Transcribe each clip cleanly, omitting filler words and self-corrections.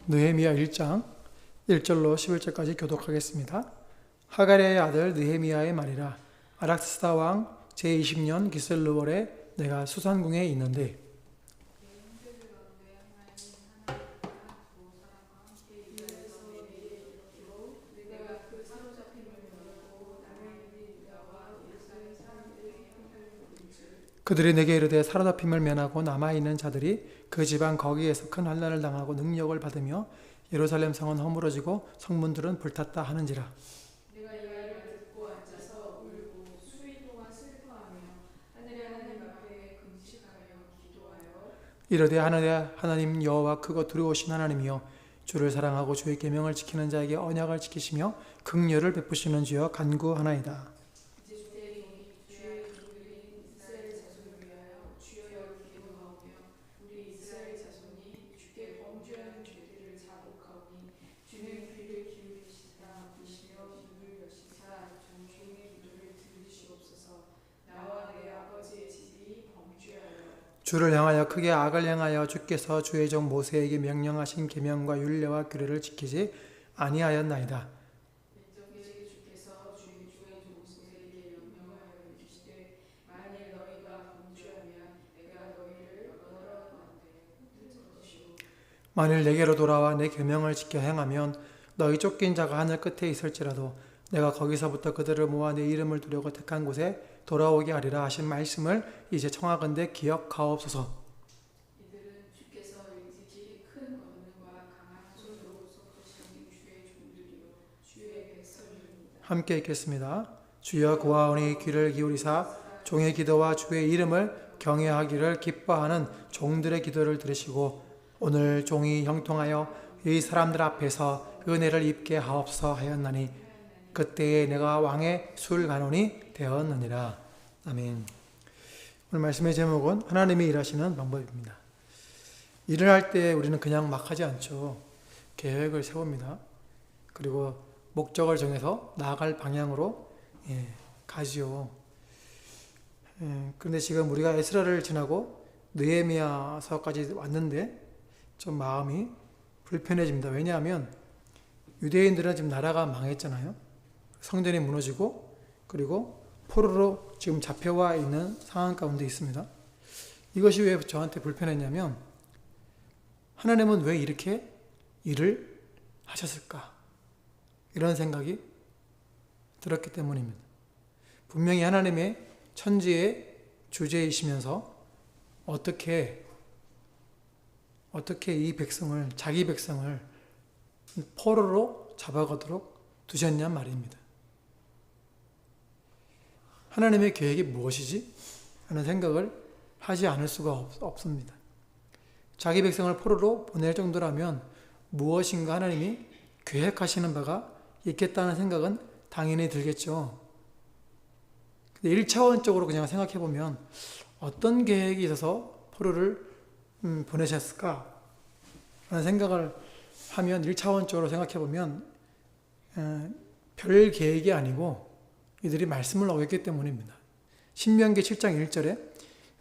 느헤미야 1장 1절로 11절까지 교독하겠습니다. 하가랴의 아들 느헤미야의 말이라. 아락사스다 왕 제20년 기슬르월에 내가 수산궁에 있는데 그들이 내게 이르되 사로잡힘을 면하고 남아있는 자들이 그 지방 거기에서 큰 환난을 당하고 능력을 받으며 예루살렘 성은 허물어지고 성문들은 불탔다 하는지라. 내가 이 말을 듣고 앉아서 울고 수일 동안 슬퍼하며 하늘의 하나님 앞에 금식하며 기도하여 이르되 하나님 여호와 크고 두려우신 하나님이여 주를 사랑하고 주의 계명을 지키는 자에게 언약을 지키시며 긍휼을 베푸시는 주여 간구하나이다. 이제 주의 주의 종들인 이스라엘 자손을 위하여 주여 기도하오며 우리 이스라엘 자손이 주께 범죄한 죄들을 자복하오니 주는 귀를 기울이시다 보시며 입을 여시사 종의 기도를 들으시옵소서. 나와 내 아버지의 집이 범죄하여 주를 향하여 크게 악을 행하여 주께서 주의 종 모세에게 명령하신 계명과 율례와 규례를 지키지 아니하였나이다. 민족에게 주께서 주의 종들에게 명령하여 이르시되 만일 너희가 범죄하면 내가 너희를 멀어하는데 뜻하시오. 만일 내게로 돌아와 내 계명을 지켜 행하면 너희 쫓긴 자가 하늘 끝에 있을지라도 내가 거기서부터 그들을 모아 내 이름을 두려고 택한 곳에 돌아오게 하리라 하신 말씀을 이제 청하건대 기억하옵소서. 이들은 주께서 일찍이 큰 권능과 강한 손으로 섭하신 주의 종들이요 주의 백성입니다. 함께 읽겠습니다. 주여 구하오니 귀를 기울이사 종의 기도와 주의 이름을 경외하기를 기뻐하는 종들의 기도를 들으시고 오늘 종이 형통하여 이 사람들 앞에서 은혜를 입게 하옵소서 하였나니 그때에 내가 왕의 술간원이 되었느니라. 아멘. 오늘 말씀의 제목은 하나님이 일하시는 방법입니다. 일을 할 때 우리는 그냥 막 하지 않죠. 계획을 세웁니다. 그리고 목적을 정해서 나아갈 방향으로 가지요. 그런데 지금 우리가 에스라를 지나고 느헤미야서까지 왔는데 좀 마음이 불편해집니다. 왜냐하면 유대인들은 지금 나라가 망했잖아요. 성전이 무너지고 그리고 포로로 지금 잡혀와 있는 상황 가운데 있습니다. 이것이 왜 저한테 불편했냐면 하나님은 왜 이렇게 일을 하셨을까? 이런 생각이 들었기 때문입니다. 분명히 하나님의 천지의 주제이시면서 어떻게 이 백성을, 자기 백성을 포로로 잡아가도록 두셨냔 말입니다. 하나님의 계획이 무엇이지? 하는 생각을 하지 않을 수가 없습니다. 자기 백성을 포로로 보낼 정도라면 무엇인가 하나님이 계획하시는 바가 있겠다는 생각은 당연히 들겠죠. 근데 1차원적으로 그냥 생각해보면 어떤 계획이 있어서 포로를 보내셨을까? 라는 생각을 하면 1차원적으로 생각해보면 별 계획이 아니고 이들이 말씀을 어겼기 때문입니다. 신명기 7장 1절에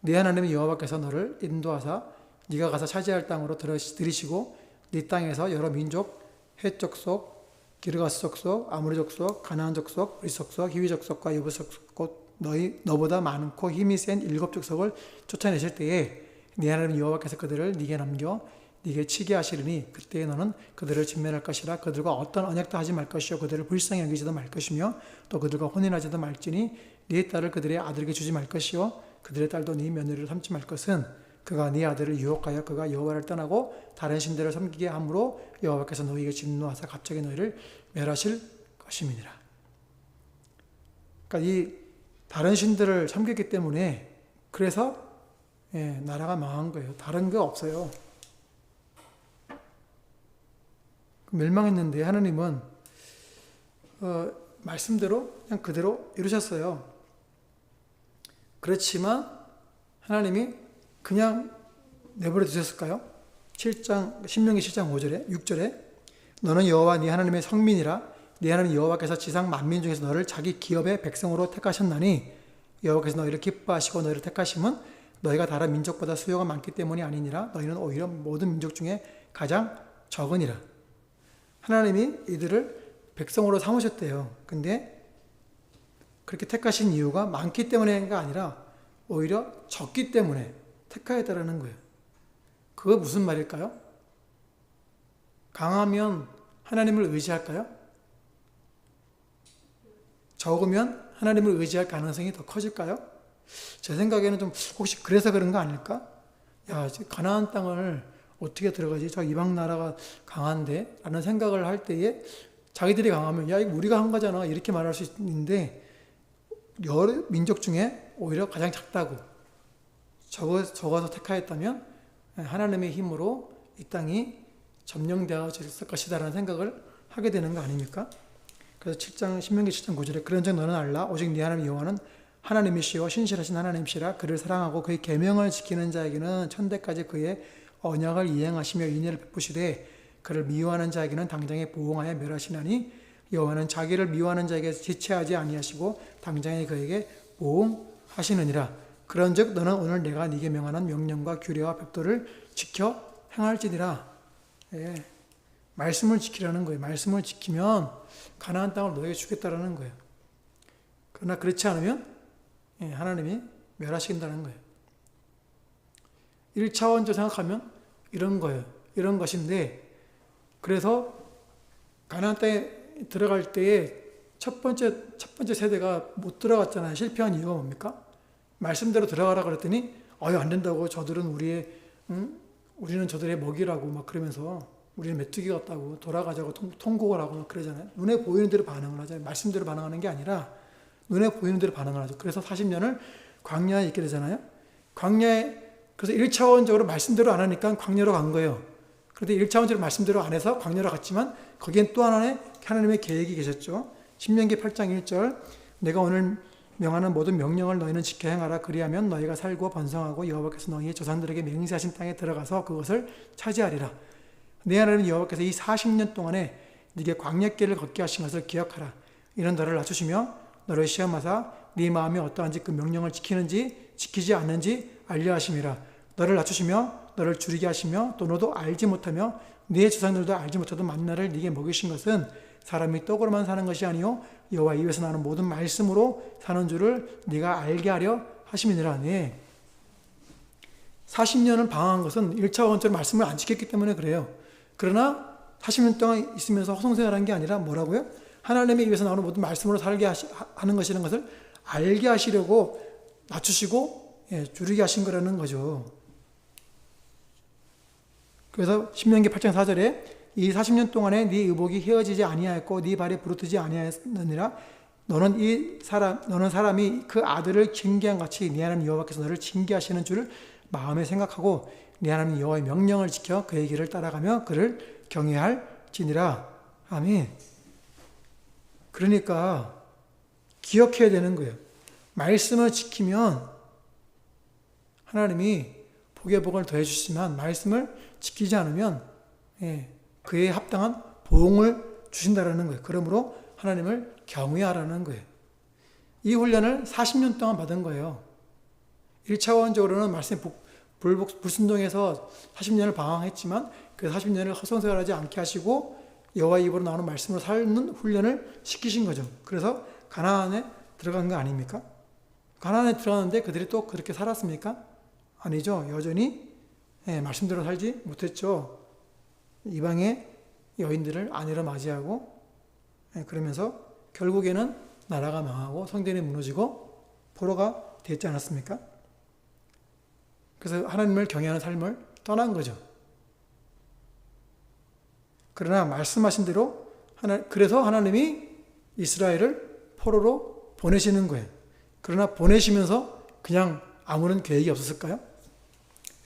네 하나님 여호와께서 너를 인도하사 네가 가서 차지할 땅으로 들이시고 네 땅에서 여러 민족, 헷 족속, 기르가스 족속, 아모리 족속, 가나안 족속, 브릿 족속, 히위 족속과 여부 족속 곧 너보다 많고 힘이 센 7 족속을 쫓아내실 때에 네 하나님 여호와께서 그들을 네게 넘겨 네게 치게 하시리니 그때에 너는 그들을 진멸할 것이라. 그들과 어떤 언약도 하지 말 것이요 그들을 불쌍히 여기지도 말 것이며 또 그들과 혼인하지도 말지니 네 딸을 그들의 아들에게 주지 말 것이요 그들의 딸도 네 며느리를 삼지 말 것은 그가 네 아들을 유혹하여 그가 여호와를 떠나고 다른 신들을 섬기게 함으로 여호와께서 너희에게 진노하사 갑자기 너희를 멸하실 것임이니라. 그러니까 이 다른 신들을 섬겼기 때문에 그래서 나라가 망한 거예요. 다른 게 없어요. 멸망했는데 하나님은 말씀대로 그냥 그대로 이루셨어요. 그렇지만 하나님이 그냥 내버려 두셨을까요? 신명기 7장 5절에 6절에 너는 여호와 네 하나님의 성민이라. 네 하나님 여호와께서 지상 만민 중에서 너를 자기 기업의 백성으로 택하셨나니 여호와께서 너희를 기뻐하시고 너희를 택하심은 너희가 다른 민족보다 수요가 많기 때문이 아니니라. 너희는 오히려 모든 민족 중에 가장 적으니라. 하나님이 이들을 백성으로 삼으셨대요. 근데 그렇게 택하신 이유가 많기 때문에가 아니라 오히려 적기 때문에 택하였다라는 거예요. 그거 무슨 말일까요? 강하면 하나님을 의지할까요? 적으면 하나님을 의지할 가능성이 더 커질까요? 제 생각에는 좀 혹시 그래서 그런 거 아닐까? 야, 가나안 땅을 어떻게 들어가지? 저 이방 나라가 강한데? 라는 생각을 할 때에 자기들이 강하면 야, 이거 우리가 한 거잖아. 이렇게 말할 수 있는데 여러 민족 중에 오히려 가장 작다고 적어서 택하였다면 하나님의 힘으로 이 땅이 점령되어질 것이다라는 생각을 하게 되는 거 아닙니까? 그래서 신명기 7장 9절에 그런즉 너는 알라 오직 네 하나님 여호와는 하나님이시요 신실하신 하나님이시라. 그를 사랑하고 그의 계명을 지키는 자에게는 천대까지 그의 언약을 이행하시며 인애를 베푸시되 그를 미워하는 자에게는 당장에 보응하여 멸하시나니 여호와는 자기를 미워하는 자에게 지체하지 아니하시고 당장에 그에게 보응하시느니라. 그런즉 너는 오늘 내가 네게 명하는 명령과 규례와 법도를 지켜 행할지니라. 예, 말씀을 지키라는 거예요. 말씀을 지키면 가나안 땅을 너에게 주겠다라는 거예요. 그러나 그렇지 않으면 하나님이 멸하신다는 거예요. 1차원적으로 생각하면 이런 거예요. 이런 것인데 그래서 가나안 땅에 들어갈 때에 첫 번째 세대가 못 들어갔잖아요. 실패한 이유가 뭡니까? 말씀대로 들어가라 그랬더니 안 된다고 저들은 우리는 저들의 먹이라고 막 그러면서 우리는 메뚜기 같다고 돌아가자고 통곡을 하고 막 그러잖아요. 눈에 보이는 대로 반응을 하잖아요. 말씀대로 반응하는 게 아니라 눈에 보이는 대로 반응을 하죠. 그래서 40년을 광야에 있게 되잖아요. 광야에 그래서 1차원적으로 말씀대로 안 하니까 광야로 간 거예요. 그런데 1차원적으로 말씀대로 안 해서 광야로 갔지만 거기엔 또 하나의 하나님의 계획이 계셨죠. 신명기 8장 1절 내가 오늘 명하는 모든 명령을 너희는 지켜 행하라. 그리하면 너희가 살고 번성하고 여호와께서 너희의 조상들에게 맹세하신 땅에 들어가서 그것을 차지하리라. 내 하나님 여호와께서 이 40년 동안에 네게 광야길을 걷게 하신 것을 기억하라. 이는 너를 낮추시며 너를 시험하사 네 마음이 어떠한지 그 명령을 지키는지 지키지 않는지 알려 하심이라. 너를 낮추시며 너를 줄이게 하시며 또 너도 알지 못하며 네 조상들도 알지 못하던 만나를 네게 먹이신 것은 사람이 떡으로만 사는 것이 아니요 여호와 입에서 나는 모든 말씀으로 사는 줄을 네가 알게 하려 하심이니라. 네. 40년을 방황한 것은 1차원적으로 말씀을 안 지켰기 때문에 그래요. 그러나 40년 동안 있으면서 허송생활한 게 아니라 뭐라고요? 하나님의 입에서 나오는 모든 말씀으로 살게 하는 것이라는 것을 알게 하시려고 낮추시고 줄이게 하신 거라는 거죠. 그래서 신명기 8장 4절에 이 40년 동안에 네 의복이 헤어지지 아니하였고 네 발이 부르트지 아니하였느니라. 너는 사람이 그 아들을 징계한 같이 네 하나님 여호와께서 너를 징계하시는 줄을 마음에 생각하고 네 하나님 여호와의 명령을 지켜 그의 길을 따라가며 그를 경외할지니라. 아멘. 그러니까 기억해야 되는 거예요. 말씀을 지키면 하나님이 복의 복을 더해 주시지만 말씀을 지키지 않으면 그에 합당한 보응을 주신다라는 거예요. 그러므로 하나님을 경외하라는 거예요. 이 훈련을 40년 동안 받은 거예요. 1차원적으로는 말씀에 불순종해서 40년을 방황했지만 그 40년을 허송세월하지 않게 하시고 여호와의 입으로 나오는 말씀으로 사는 훈련을 시키신 거죠. 그래서 가나안에 들어간 거 아닙니까? 가나안에 들어갔는데 그들이 또 그렇게 살았습니까? 아니죠. 여전히 말씀대로 살지 못했죠. 이방의 여인들을 아내로 맞이하고 그러면서 결국에는 나라가 망하고 성전이 무너지고 포로가 됐지 않았습니까? 그래서 하나님을 경외하는 삶을 떠난 거죠. 그러나 말씀하신 대로 그래서 하나님이 이스라엘을 포로로 보내시는 거예요. 그러나 보내시면서 그냥 아무런 계획이 없었을까요?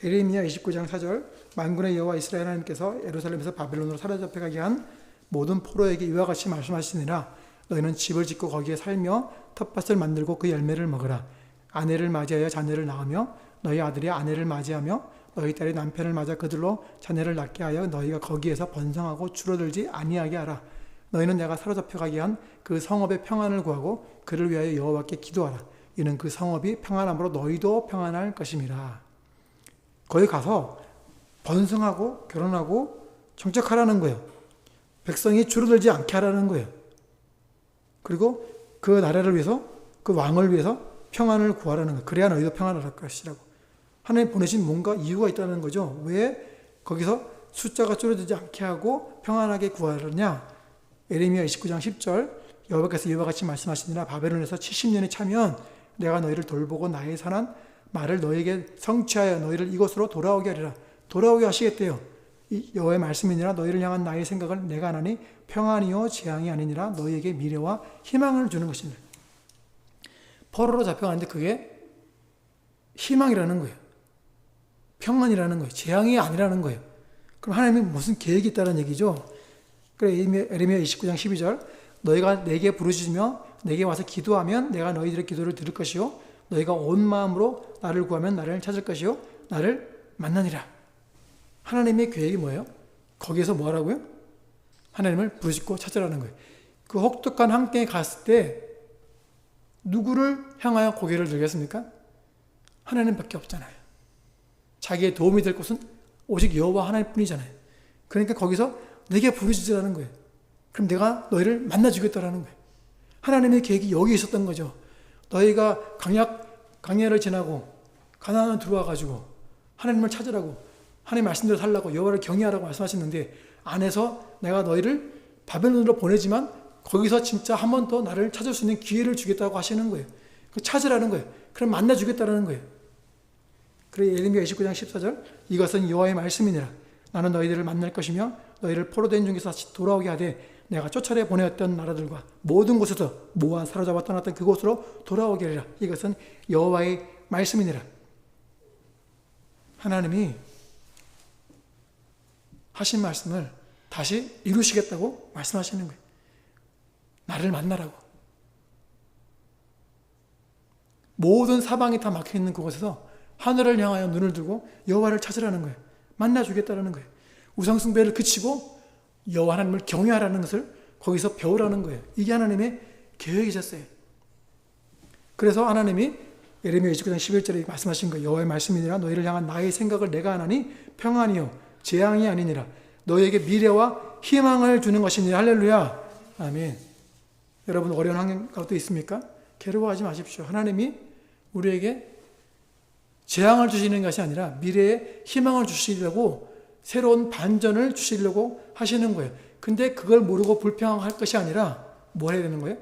예레미야 29장 4절 만군의 여호와 이스라엘 하나님께서 예루살렘에서 바벨론으로 사로잡혀 가게 한 모든 포로에게 이와 같이 말씀하시니라. 너희는 집을 짓고 거기에 살며 텃밭을 만들고 그 열매를 먹으라. 아내를 맞이하여 자녀를 낳으며 너희 아들이 아내를 맞이하며 너희 딸이 남편을 맞아 그들로 자녀를 낳게 하여 너희가 거기에서 번성하고 줄어들지 아니하게 하라. 너희는 내가 사로잡혀 가게 한 그 성읍의 평안을 구하고 그를 위하여 여호와께 기도하라. 이는 그 성읍이 평안함으로 너희도 평안할 것임이라. 거기 가서 번성하고 결혼하고 정착하라는 거예요. 백성이 줄어들지 않게 하라는 거예요. 그리고 그 나라를 위해서, 그 왕을 위해서 평안을 구하라는 거예요. 그래야 너희도 평안을 할 것이라고. 하나님 보내신 뭔가 이유가 있다는 거죠. 왜 거기서 숫자가 줄어들지 않게 하고 평안하게 구하느냐. 예레미야 29장 10절 여호와께서 이와 같이 말씀하시니라. 바벨론에서 70년이 차면 내가 너희를 돌보고 나의 선한 말을 너희에게 성취하여 너희를 이곳으로 돌아오게 하리라. 돌아오게 하시겠대요. 이 여호와의 말씀이니라. 너희를 향한 나의 생각을 내가 하나니 평안이요 재앙이 아니니라. 너희에게 미래와 희망을 주는 것이니라. 포로로 잡혀가는데 그게 희망이라는 거예요. 평안이라는 거예요. 재앙이 아니라는 거예요. 그럼 하나님이 무슨 계획이 있다는 얘기죠. 그래, 에레미야 29장 12절 너희가 내게 부르짖으며 내게 와서 기도하면 내가 너희들의 기도를 들을 것이요 너희가 온 마음으로 나를 구하면 나를 찾을 것이요 나를 만나니라. 하나님의 계획이 뭐예요? 거기에서 뭐 하라고요? 하나님을 부르짖고 찾으라는 거예요. 그 혹독한 환경에 갔을 때 누구를 향하여 고개를 들겠습니까? 하나님밖에 없잖아요. 자기의 도움이 될 곳은 오직 여호와 하나님뿐이잖아요. 그러니까 거기서 내게 부르짖으라는 거예요. 그럼 내가 너희를 만나주겠다라는 거예요. 하나님의 계획이 여기 있었던 거죠. 너희가 광야를 지나고 가나안을 들어와가지고 하나님을 찾으라고, 하나님 말씀대로 살라고, 여호와를 경외하라고 말씀하셨는데 안에서 내가 너희를 바벨론으로 보내지만 거기서 진짜 한 번 더 나를 찾을 수 있는 기회를 주겠다고 하시는 거예요. 찾으라는 거예요. 그럼 만나주겠다라는 거예요. 그래, 예레미야 29장 14절 이것은 여호와의 말씀이니라. 나는 너희들을 만날 것이며 너희를 포로된 중에서 다시 돌아오게 하되 내가 쫓아내 보내었던 나라들과 모든 곳에서 모아 사로잡아 떠났던 그곳으로 돌아오게 하리라. 이것은 여호와의 말씀이니라. 하나님이 하신 말씀을 다시 이루시겠다고 말씀하시는 거예요. 나를 만나라고. 모든 사방이 다 막혀있는 그곳에서 하늘을 향하여 눈을 들고 여호와를 찾으라는 거예요. 만나주겠다라는 거예요. 우상숭배를 그치고 여호와 하나님을 경외하라는 것을 거기서 배우라는 거예요. 이게 하나님의 계획이셨어요. 그래서 하나님이 예레미야 29장 11절에 말씀하신 거예요. 여호와의 말씀이니라. 너희를 향한 나의 생각을 내가 하나니 평안이요 재앙이 아니니라. 너희에게 미래와 희망을 주는 것이니라. 할렐루야. 아멘. 여러분 어려운 환경 가운데 있습니까? 괴로워하지 마십시오. 하나님이 우리에게 재앙을 주시는 것이 아니라 미래에 희망을 주시려고 새로운 반전을 주시려고 하시는 거예요. 근데 그걸 모르고 불평할 것이 아니라 뭘 해야 되는 거예요?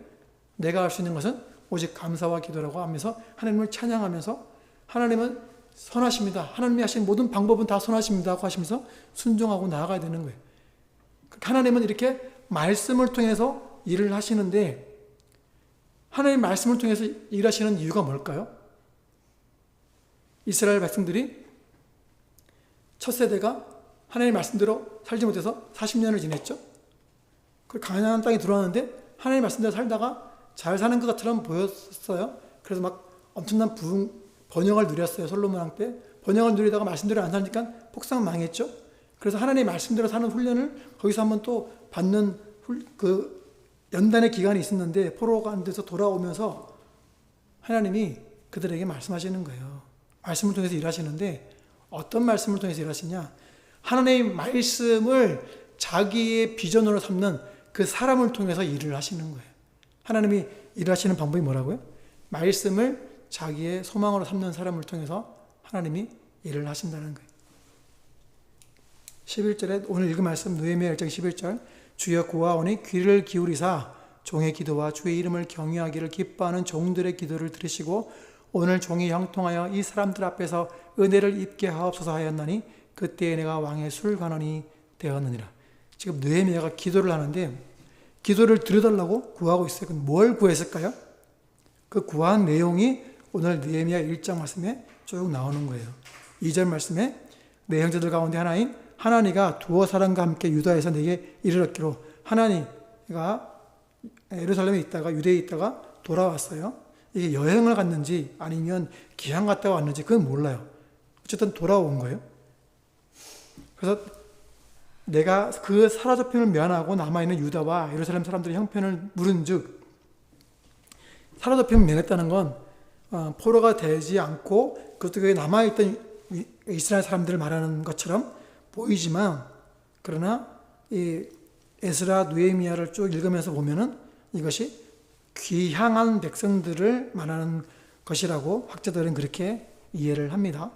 내가 할 수 있는 것은 오직 감사와 기도라고 하면서 하나님을 찬양하면서 하나님은 선하십니다. 하나님이 하신 모든 방법은 다 선하십니다 하고 하시면서 순종하고 나아가야 되는 거예요. 하나님은 이렇게 말씀을 통해서 일을 하시는데 하나님 말씀을 통해서 일하시는 이유가 뭘까요? 이스라엘 백성들이 첫 세대가 하나님 말씀대로 살지 못해서 40년을 지냈죠. 그 가나안 땅에 들어왔는데 하나님 말씀대로 살다가 잘 사는 것 같처럼 보였어요. 그래서 막 엄청난 번영을 누렸어요. 솔로몬 왕 때. 번영을 누리다가 말씀대로 안 사니까 폭삭 망했죠. 그래서 하나님 말씀대로 사는 훈련을 거기서 한번 또 받는 그 연단의 기간이 있었는데 포로가 안 돼서 돌아오면서 하나님이 그들에게 말씀하시는 거예요. 말씀을 통해서 일하시는데 어떤 말씀을 통해서 일하시냐? 하나님의 말씀을 자기의 비전으로 삼는 그 사람을 통해서 일을 하시는 거예요. 하나님이 일하시는 방법이 뭐라고요? 말씀을 자기의 소망으로 삼는 사람을 통해서 하나님이 일을 하신다는 거예요. 11절에 오늘 읽은 말씀 느헤미야 1장 11절 주여 구하오니 귀를 기울이사 종의 기도와 주의 이름을 경외하기를 기뻐하는 종들의 기도를 들으시고 오늘 종이 형통하여 이 사람들 앞에서 은혜를 입게 하옵소서 하였나니 그때에 내가 왕의 술관원이 되었느니라. 지금 느헤미야가 기도를 하는데 기도를 들여달라고 구하고 있어요. 그럼 뭘 구했을까요? 그 구한 내용이 오늘 느헤미야 1장 말씀에 쭉 나오는 거예요. 2절 말씀에 내 형제들 가운데 하나인 하나니가 두어 사람과 함께 유다에서 내게 이르렀기로 하나니가 예루살렘에 있다가 유대에 있다가 돌아왔어요. 이게 여행을 갔는지 아니면 기한 갔다 왔는지 그건 몰라요. 어쨌든 돌아온 거예요. 그래서 내가 그 사로잡힘을 면하고 남아있는 유다와 예루살렘 사람들의 형편을 물은 즉 사로잡힘을 면했다는 건 포로가 되지 않고 그쪽에 남아있던 이스라엘 사람들을 말하는 것처럼 보이지만 그러나 이 에스라 느헤미야를 쭉 읽으면서 보면은 이것이 귀향한 백성들을 말하는 것이라고 학자들은 그렇게 이해를 합니다.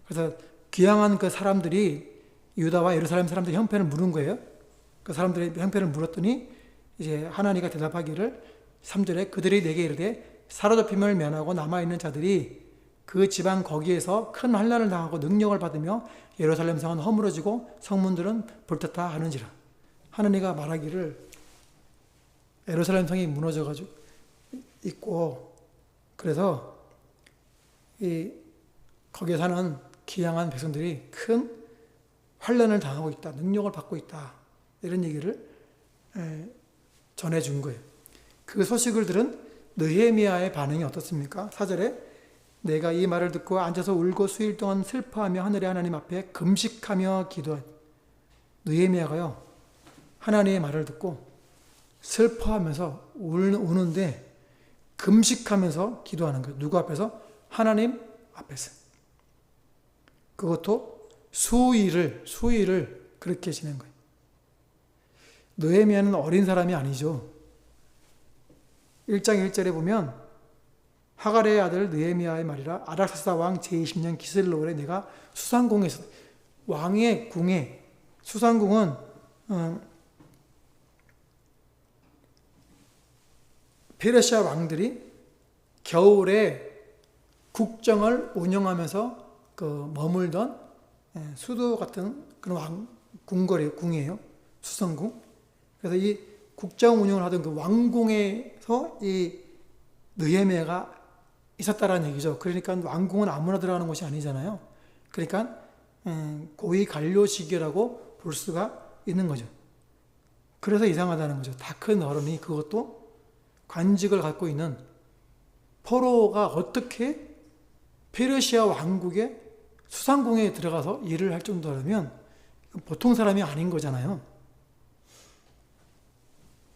그래서 귀향한 그 사람들이 유다와 예루살렘 사람들이 형편을 물은 거예요. 그 사람들의 형편을 물었더니 이제 하나님이 대답하기를 3절에 그들이 내게 이르되 사로잡힘을 면하고 남아있는 자들이 그 지방 거기에서 큰 환난을 당하고 능력을 받으며 예루살렘 성은 허물어지고 성문들은 불탔다 하는지라. 하나님이 말하기를 예루살렘 성이 무너져가지고 있고 그래서 거기에 사는 귀향한 백성들이 큰 환난을 당하고 있다. 능력을 받고 있다. 이런 얘기를 전해준 거예요. 그 소식을 들은 느헤미야의 반응이 어떻습니까? 4절에 내가 이 말을 듣고 앉아서 울고 수일 동안 슬퍼하며 하늘의 하나님 앞에 금식하며 기도한 느헤미야가요. 하나님의 말을 듣고 슬퍼하면서 우는데 금식하면서 기도하는 거예요. 누구 앞에서? 하나님 앞에서. 그것도 수일을 그렇게 지낸 거예요. 느헤미야는 어린 사람이 아니죠. 1장 1절에 보면 하갈의 아들 느헤미야의 말이라 아닥사스다 왕 제20년 기슬로월에 내가 수상궁에서 왕의 궁에 수상궁은 페르시아 왕들이 겨울에 국정을 운영하면서 머물던 수도 같은 그런 궁이에요. 수성궁. 그래서 이 국정 운영을 하던 그 왕궁에서 이 느헤미야가 있었다라는 얘기죠. 그러니까 왕궁은 아무나 들어가는 곳이 아니잖아요. 그러니까 고위 관료직이라고 볼 수가 있는 거죠. 그래서 이상하다는 거죠. 다 큰 어른이 그것도 관직을 갖고 있는 포로가 어떻게 페르시아 왕국의 수상궁에 들어가서 일을 할 정도라면 보통 사람이 아닌 거잖아요.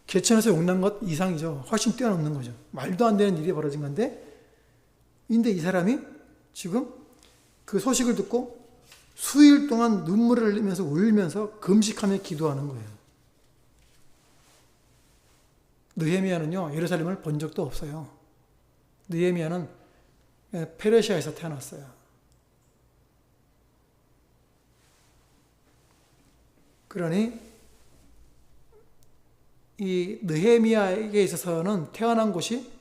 개천에서 용난 것 이상이죠. 훨씬 뛰어넘는 거죠. 말도 안 되는 일이 벌어진 건데, 근데 이 사람이 지금 그 소식을 듣고 수일 동안 눈물을 흘리면서 울면서 금식하며 기도하는 거예요. 느헤미야는요, 예루살렘을 본 적도 없어요. 느헤미야는 페르시아에서 태어났어요. 그러니 이 느헤미야에게 있어서는 태어난 곳이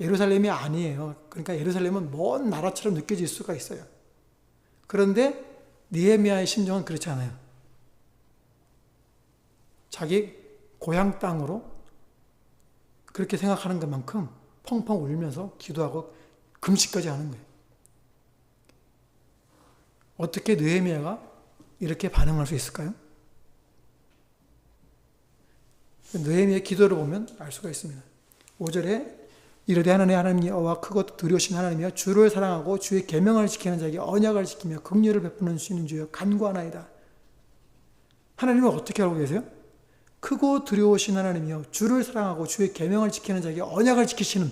예루살렘이 아니에요. 그러니까 예루살렘은 먼 나라처럼 느껴질 수가 있어요. 그런데 느헤미야의 심정은 그렇지 않아요. 자기 고향 땅으로 그렇게 생각하는 것만큼 펑펑 울면서 기도하고 금식까지 하는 거예요. 어떻게 느헤미야가 이렇게 반응할 수 있을까요? 느헤미야의 기도를 보면 알 수가 있습니다. 5절에 이르되 하나님 여호와 크고 두려우신 하나님이여 주를 사랑하고 주의 계명을 지키는 자에게 언약을 지키며 긍휼을 베푸는 주시는 주여 간구하나이다. 하나님은 어떻게 알고 계세요? 크고 두려우신 하나님이여 주를 사랑하고 주의 계명을 지키는 자에게 언약을 지키시는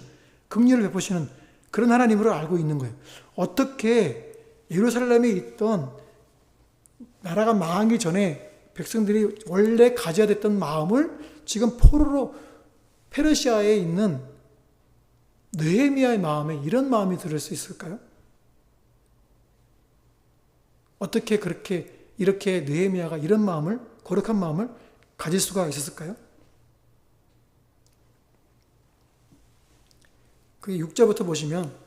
긍휼을 베푸시는 그런 하나님으로 알고 있는 거예요. 어떻게 예루살렘에 있던 나라가 망하기 전에 백성들이 원래 가져야 됐던 마음을 지금 포로로 페르시아에 있는 느헤미야의 마음에 이런 마음이 들을 수 있을까요? 어떻게 이렇게 느헤미야가 이런 마음을, 거룩한 마음을 가질 수가 있었을까요? 그 6절부터 보시면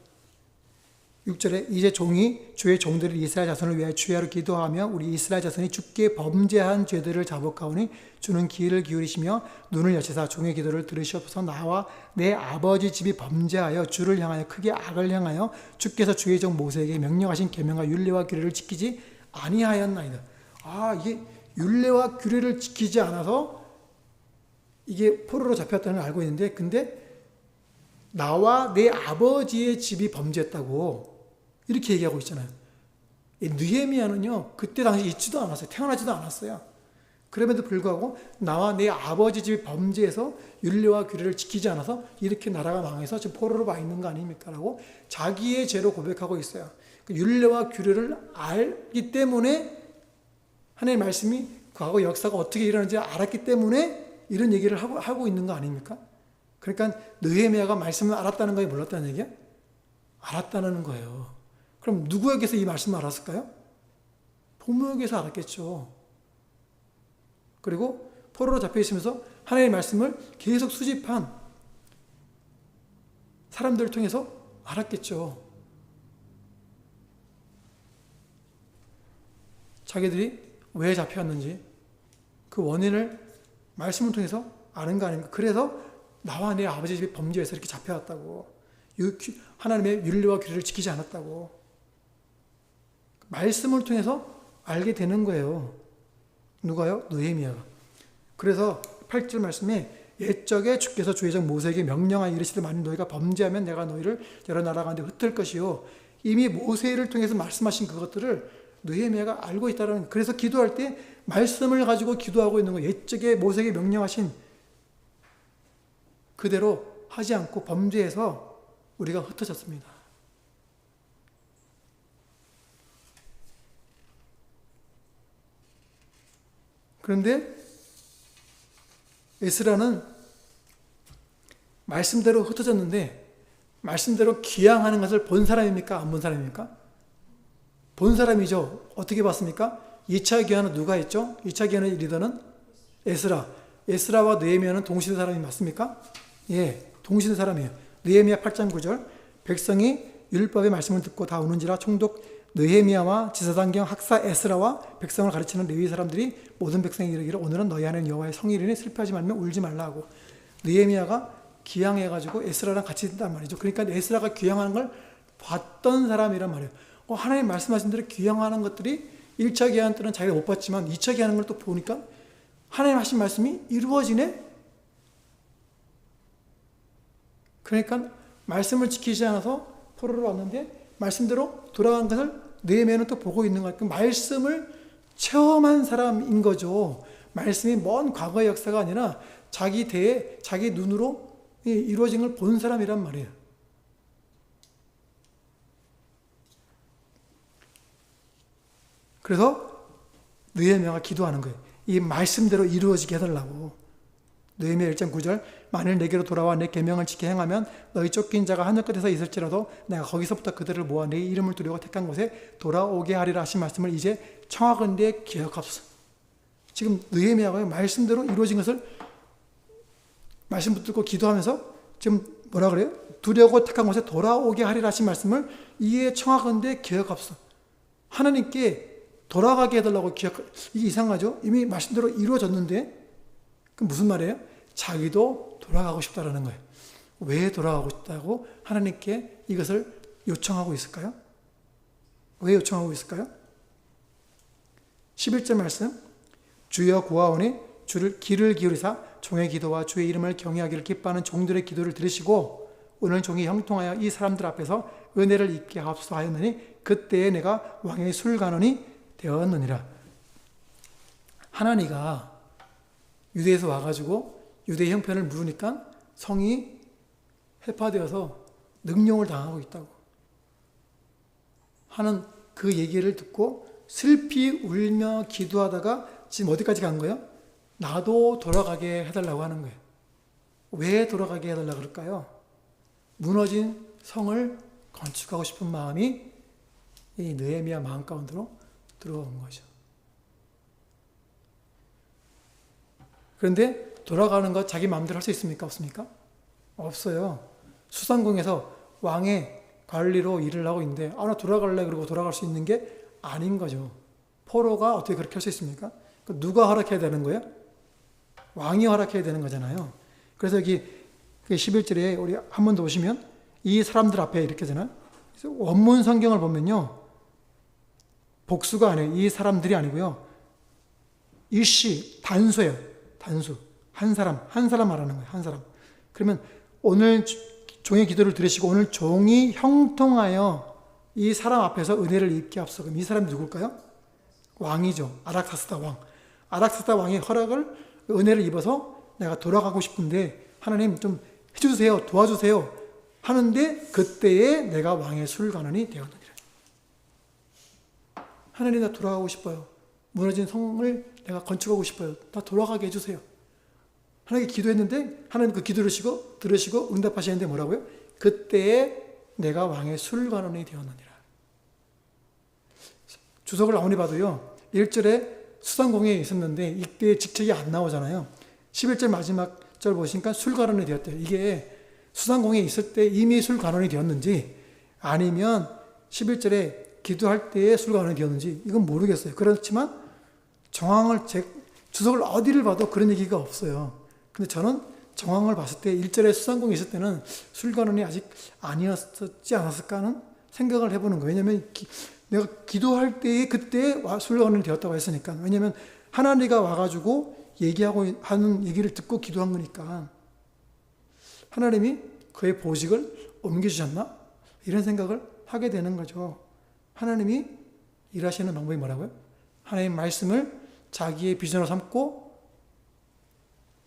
6절에 이제 종이 주의 종들을 이스라엘 자손을 위하여 주야로 기도하며 우리 이스라엘 자손이 주께 범죄한 죄들을 자복하오니 주는 귀를 기울이시며 눈을 여시사 종의 기도를 들으시옵소서. 나와 내 아버지 집이 범죄하여 주를 향하여 크게 악을 행하여 주께서 주의 종 모세에게 명령하신 계명과 율례와 규례를 지키지 아니하였나이다. 이게 율례와 규례를 지키지 않아서 이게 포로로 잡혔다는 걸 알고 있는데, 근데 나와 내 아버지의 집이 범죄했다고 이렇게 얘기하고 있잖아요. 느헤미야는요, 그때 당시 있지도 않았어요. 태어나지도 않았어요. 그럼에도 불구하고 나와 내 아버지 집이 범죄해서 율례와 규례를 지키지 않아서 이렇게 나라가 망해서 지금 포로로 와 있는 거 아닙니까? 라고 자기의 죄로 고백하고 있어요. 율례와 규례를 알기 때문에 하나님의 말씀이 과거 역사가 어떻게 일어나는지 알았기 때문에 이런 얘기를 하고 있는 거 아닙니까? 그러니까 느헤미야가 말씀을 알았다는 거예요? 몰랐다는 얘기야? 알았다는 거예요. 그럼 누구에게서 이 말씀을 알았을까요? 부모에게서 알았겠죠. 그리고 포로로 잡혀 있으면서 하나님의 말씀을 계속 수집한 사람들을 통해서 알았겠죠. 자기들이 왜 잡혀왔는지 그 원인을 말씀을 통해서 아는 거 아닙니까? 그래서 나와 내 아버지 집이 범죄해서 이렇게 잡혀왔다고, 하나님의 윤리와 규례를 지키지 않았다고 말씀을 통해서 알게 되는 거예요. 누가요? 느헤미야가. 그래서 8절 말씀에 옛적에 주께서 주의 종 모세에게 명령하여 이르시되 만일 너희가 범죄하면 내가 너희를 여러 나라 가운데 흩을 것이요. 이미 모세를 통해서 말씀하신 그것들을 느헤미야가 알고 있다는. 그래서 기도할 때 말씀을 가지고 기도하고 있는 거예요. 옛적에 모세에게 명령하신 그대로 하지 않고 범죄해서 우리가 흩어졌습니다. 그런데 에스라는 말씀대로 흩어졌는데 말씀대로 귀향하는 것을 본 사람입니까? 안 본 사람입니까? 본 사람이죠. 어떻게 봤습니까? 2차 귀환은 누가 했죠? 2차 귀환의 리더는 에스라. 에스라와 느헤미야는 동시대 사람이 맞습니까? 예, 동시대 사람이에요. 느헤미야 8장 9절 백성이 율법의 말씀을 듣고 다 우는지라 총독 느헤미야와 지사장경 학사 에스라와 백성을 가르치는 레위 사람들이 모든 백성이 이르기를 오늘은 너희 하나님 여호와의 성일이니 슬퍼하지 말며 울지 말라 하고 느헤미야가 귀향해가지고 에스라랑 같이 있단 말이죠. 그러니까 에스라가 귀향하는 걸 봤던 사람이란 말이에요. 하나님 말씀하신 대로 귀향하는 것들이 1차 귀향 때는 자기가 못 봤지만 2차 귀향하는 걸 또 보니까 하나님 하신 말씀이 이루어지네? 그러니까 말씀을 지키지 않아서 포로로 왔는데 말씀대로 돌아간 것을 느헤미야는 또 보고 있는 거예요. 그 말씀을 체험한 사람인 거죠. 말씀이 먼 과거의 역사가 아니라 자기 대에 자기 눈으로 이루어진 걸 본 사람이란 말이에요. 그래서 느헤미야가 기도하는 거예요. 이 말씀대로 이루어지게 해달라고. 느헤미야 1장 9절 만일 내게로 돌아와 내 계명을 지켜 행하면 너희 쫓긴 자가 하늘 끝에서 있을지라도 내가 거기서부터 그들을 모아 내 이름을 두려고 택한 곳에 돌아오게 하리라 하신 말씀을 이제 청하건대 기억하소서. 지금 느헤미야가 말씀대로 이루어진 것을 말씀 붙들고 기도하면서 지금 뭐라 그래요? 두려고 택한 곳에 돌아오게 하리라 하신 말씀을 이에 청하건대 기억하소서. 하나님께 돌아가게 해달라고 이게 이상하죠? 이미 말씀대로 이루어졌는데 그럼 무슨 말이에요? 자기도 돌아가고 싶다라는 거예요. 왜 돌아가고 싶다고 하나님께 이것을 요청하고 있을까요? 왜 요청하고 있을까요? 11절 말씀 주여 구하오니 주를 귀를 기울이사 종의 기도와 주의 이름을 경외하기를 기뻐하는 종들의 기도를 들으시고 오늘 종이 형통하여 이 사람들 앞에서 은혜를 입게 하옵소서 하였느니 그때에 내가 왕의 술관원이 되었느니라. 하나니가 유대에서 와가지고 유대의 형편을 물으니까 성이 해파되어서 능욕을 당하고 있다고 하는 그 얘기를 듣고 슬피 울며 기도하다가 지금 어디까지 간 거예요? 나도 돌아가게 해달라고 하는 거예요. 왜 돌아가게 해달라고 그럴까요? 무너진 성을 건축하고 싶은 마음이 이 느헤미야 마음 가운데로 들어온 거죠. 그런데 돌아가는 것 자기 마음대로 할 수 있습니까? 없습니까? 없어요. 수상궁에서 왕의 관리로 일을 하고 있는데 나 돌아갈래 그러고 돌아갈 수 있는 게 아닌 거죠. 포로가 어떻게 그렇게 할 수 있습니까? 누가 허락해야 되는 거예요? 왕이 허락해야 되는 거잖아요. 그래서 여기 11절에 우리 한 번 더 보시면 이 사람들 앞에 이렇게 되나? 원문 성경을 보면요. 복수가 아니에요. 이 사람들이 아니고요. 일시, 단수예요. 단수. 한 사람 말하는 거예요. 한 사람. 그러면 오늘 종의 기도를 들으시고 오늘 종이 형통하여 이 사람 앞에서 은혜를 입게 하옵소서. 그럼 이 사람이 누굴까요? 왕이죠. 아닥사스다 왕. 아닥사스다 왕의 허락을 은혜를 입어서 내가 돌아가고 싶은데 하나님 좀 해주세요. 도와주세요. 하는데 그때에 내가 왕의 술관원이 되었느니라. 하나님 나 돌아가고 싶어요. 무너진 성을 내가 건축하고 싶어요. 나 돌아가게 해주세요. 하나님께 기도했는데 하나님 그 기도를 들으시고 응답하시는데 뭐라고요? 그때에 내가 왕의 술관원이 되었느니라. 주석을 아무리 봐도요. 1절에 수상공회에 있었는데 이때 직책이 안 나오잖아요. 11절 마지막 절 보시니까 술관원이 되었대요. 이게 수상공회에 있을 때 이미 술관원이 되었는지 아니면 11절에 기도할 때에 술관원이 되었는지 이건 모르겠어요. 그렇지만 정황을 주석을 어디를 봐도 그런 얘기가 없어요. 근데 저는 정황을 봤을 때 1절에 수상공회에 있을 때는 술관원이 아직 아니었지 않았을까 하는 생각을 해보는 거예요. 왜냐하면 내가 기도할 때에 그때 술관원이 되었다고 했으니까. 왜냐하면 하나님가 와가지고 하는 얘기를 듣고 기도한 거니까. 하나님이 그의 보직을 옮겨주셨나? 이런 생각을 하게 되는 거죠. 하나님이 일하시는 방법이 뭐라고요? 하나님 말씀을 자기의 비전으로 삼고